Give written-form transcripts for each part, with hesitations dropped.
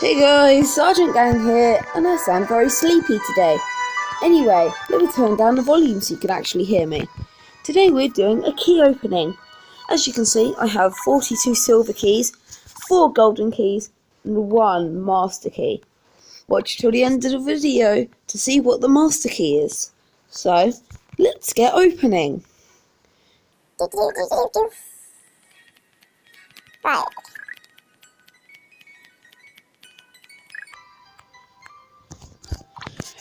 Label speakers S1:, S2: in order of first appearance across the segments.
S1: Hey guys, Sergeant Gang here, and I sound very sleepy today. Anyway, let me turn down the volume so you can actually hear me. Today we're doing a key opening. As you can see, I have 42 silver keys, 4 golden keys, and 1 master key. Watch till the end of the video to see what the master key is. So, let's get opening.
S2: Right.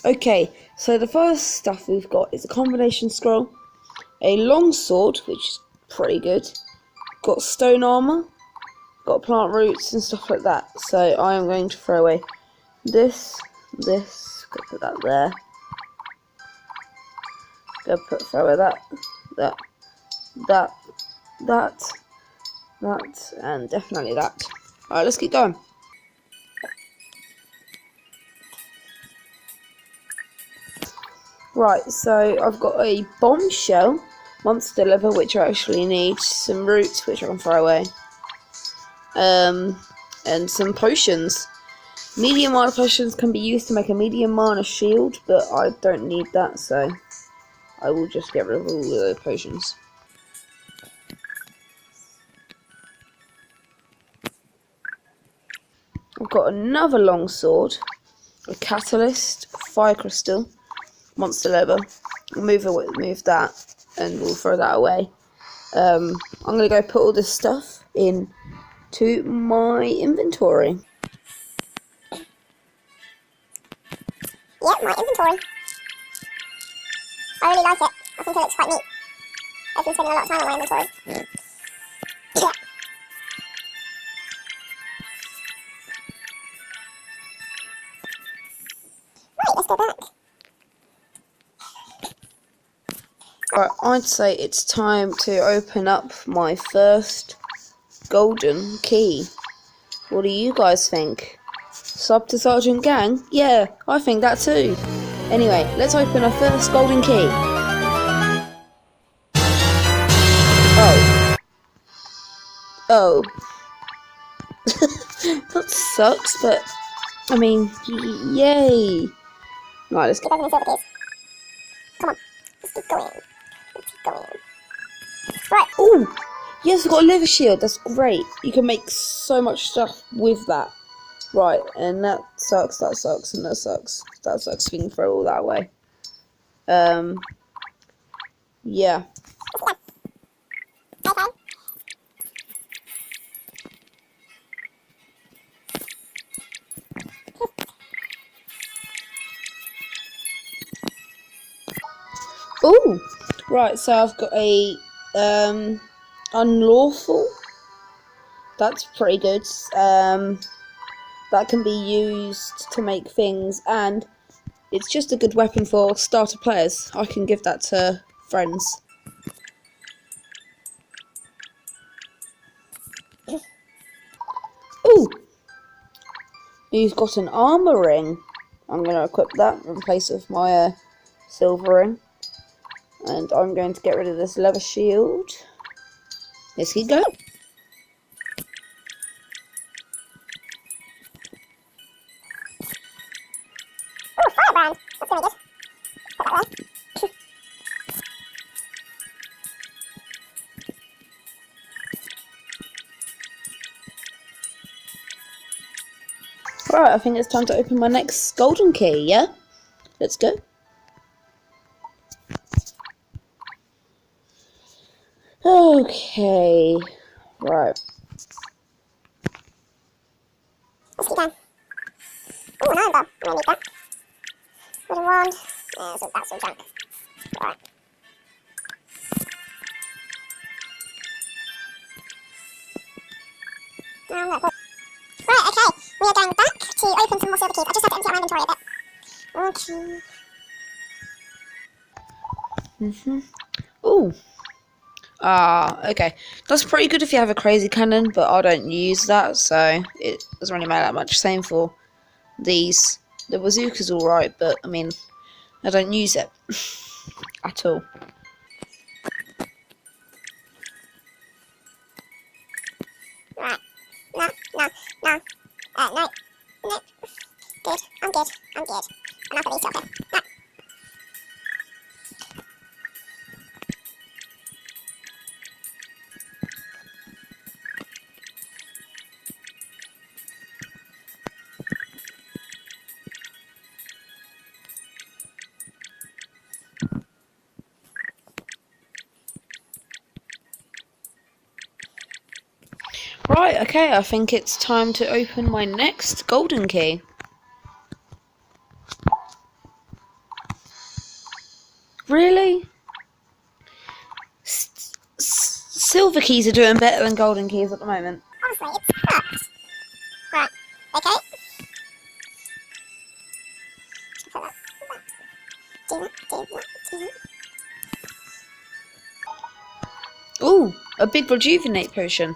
S1: Okay, so the first stuff we've got is a combination scroll, a long sword, which is pretty good, got stone armor, got plant roots and stuff like that. So I am going to throw away this, gotta put that there, throw away that, and definitely that. Alright, let's keep going. Right, so I've got a bombshell, monster liver, which I actually need, some roots, which I can throw away, and some potions. Medium mana potions can be used to make a medium mana shield, but I don't need that, so I will just get rid of all of those potions. I've got another long sword, a catalyst, fire crystal, monster liver. Move that, and we'll throw that away. I'm gonna go put all this stuff into my inventory.
S2: Yep, my inventory. I really like it. I think it looks quite neat. I've been spending a lot of time on my inventory. Yeah. Right, let's go back.
S1: Right, I'd say it's time to open up my first golden key. What do you guys think? Sub to Sergeant Gang? Yeah, I think that too. Anyway, let's open our first golden key. Oh. That sucks, but I mean, yay. Right, let's
S2: Keep
S1: go.
S2: opening silver keys. Come on, let's keep going. Right.
S1: Oh, yes, we've got a liver shield. That's great. You can make so much stuff with that. Right, and that sucks, and that sucks. That sucks. We can throw all that away. Yeah.
S2: Okay.
S1: Oh, right. So I've got a unlawful. That's pretty good. That can be used to make things, and it's just a good weapon for starter players. I can give that to friends. Ooh, you've got an armor ring. I'm going to equip that in place of my silver ring. And I'm going to get rid of this leather shield. Let's keep going.
S2: Ooh, firebrand. That's gonna be good. Put that there.
S1: Right, I think it's time to open my next golden key, yeah? Let's go. Okay, right.
S2: Let's keep going. Ooh, an iron bar. I'm gonna need that. Wooden wand. Yeah, that's all junk. Alright. Right, okay. We are going back to open some more silver keys. I just had to empty out my inventory a bit. Okay.
S1: Ooh. Okay. That's pretty good if you have a crazy cannon, but I don't use that, so it doesn't really matter that much. Same for these. The bazooka's alright, but I mean, I don't use it at all.
S2: Right. No. No. No. Good. I'm good. Enough of these silver. No.
S1: Right, okay, I think it's time to open my next golden key. Really? Silver keys are doing better than golden keys at the moment.
S2: Honestly, it's fucked. Right. Okay. Do that.
S1: Ooh, a big rejuvenate potion.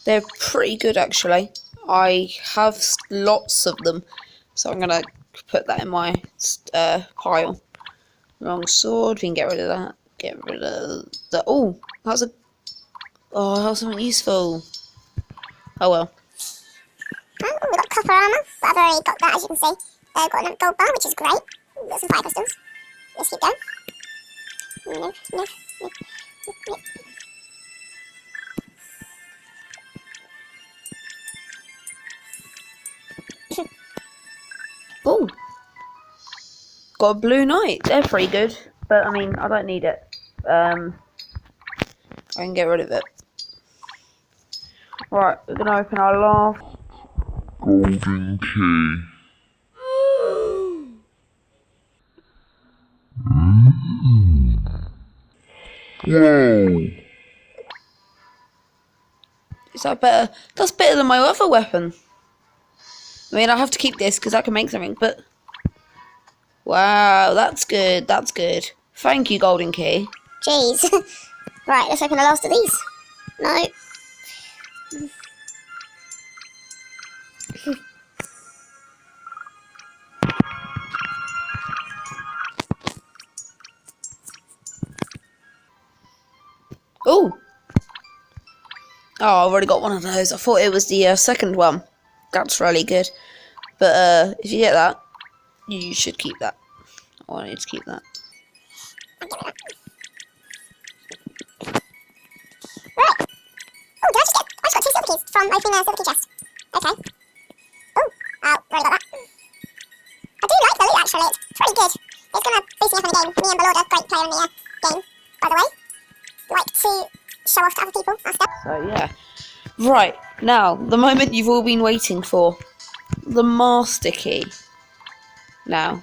S1: They're pretty good actually. I have lots of them, so I'm gonna put that in my pile. Long sword, we can get rid of that. Get rid of the. Oh, that was something useful. Oh well.
S2: Oh, we've got copper armour, but I've already got that, as you can see. I've got a gold bar, which is great. We've got some fire crystals. Let's keep going. No.
S1: Oh, got a blue knight. They're pretty good, but I mean, I don't need it. I can get rid of it. Right, we're gonna open our last
S3: golden key. Whoa!
S1: Is that better? That's better than my other weapon. I mean, I have to keep this because I can make something, but... Wow, that's good, that's good. Thank you, golden key.
S2: Jeez. Right, let's open the last of these. No.
S1: Ooh. Oh, I've already got one of those. I thought it was the second one. That's really good. But if you get that, you should keep that. Oh, I need to keep that.
S2: Right. Oh, did I just get... I just got 2 silver keys from opening a silver key chest. Okay. Oh, already got that. I do like the loot, actually. It's pretty good. It's going to boost me up in the game. Me and Balorda, great player in the game, by the way. Like to show off to other people and stuff.
S1: So, yeah. Right, now, the moment you've all been waiting for. The master key. Now,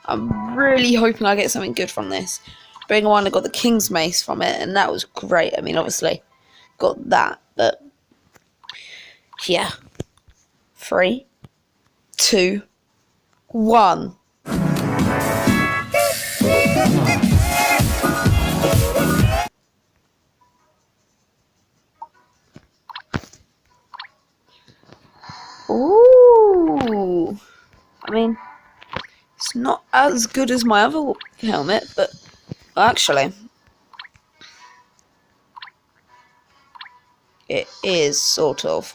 S1: I'm really hoping I get something good from this. Bearing in mind I got the King's Mace from it, and that was great. I mean, obviously, got that, but... Yeah. 3, 2, 1. Ooh. I mean, it's not as good as my other helmet, but actually, it is sort of.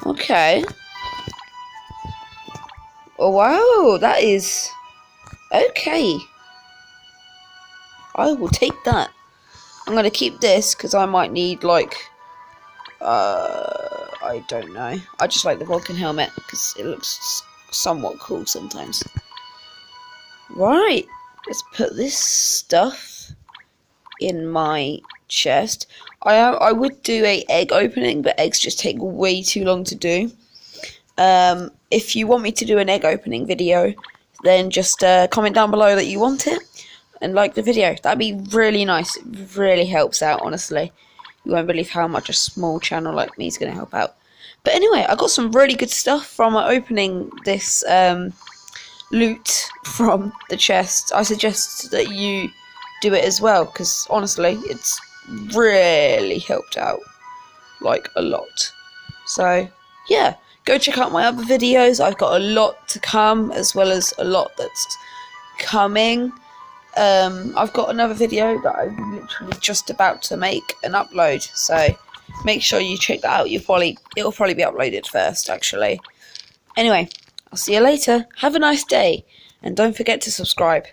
S1: Okay. Oh, wow, that is okay. I will take that. I'm going to keep this because I might need, like, I don't know. I just like the Vulcan helmet because it looks somewhat cool sometimes. Right, let's put this stuff in my chest. I would do a egg opening, but eggs just take way too long to do. If you want me to do an egg opening video, then just comment down below that you want it and like the video. That'd be really nice. It really helps out, honestly. You won't believe how much a small channel like me is going to help out. But anyway, I got some really good stuff from opening this loot from the chest. I suggest that you do it as well, because honestly, it's really helped out, like, a lot. So, yeah, go check out my other videos. I've got a lot to come, as well as a lot that's coming. I've got another video that I'm literally just about to make and upload, so make sure you check that out. It'll probably be uploaded first, actually. Anyway, I'll see you later. Have a nice day, and don't forget to subscribe.